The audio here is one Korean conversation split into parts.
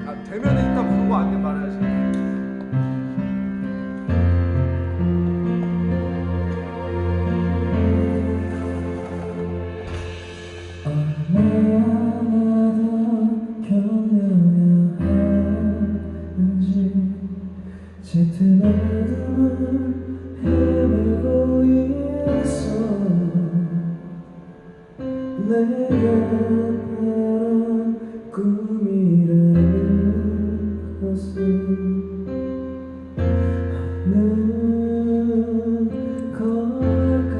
아, 되면은 이따 부르고 안 되면 말해야지. 짙은 어둠을 헤매고 있어. 내가 바란 꿈이라는 것은 없는 걸까.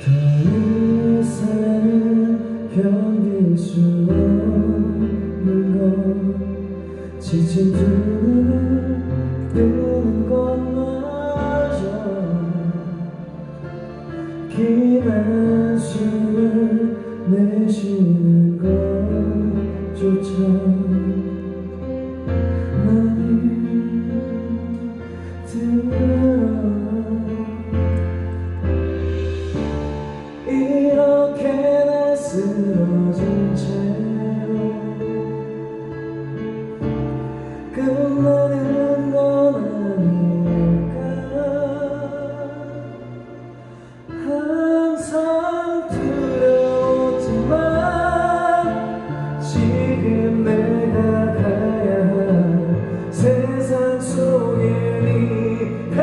더 이상은 견딜 수 없는 것. 지친 두 눈을 뜨는 것마저 긴 한숨을 내쉬는 것조차 많이 들어. 이렇게 날 쓰러진 채로 끝나는 건 아닐까. 항상 두려웠지만 지금 내가 가야 할 세상 속에 네가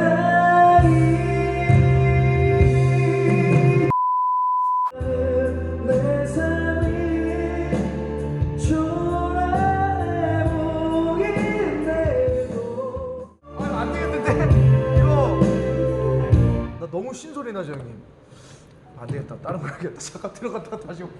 내 삶이 안 되겠는데? 이거 나 너무 신소리 나죠 형님. 안 되겠다. 다른 거 해야겠다. 잠깐 들어갔다가 다시 올게.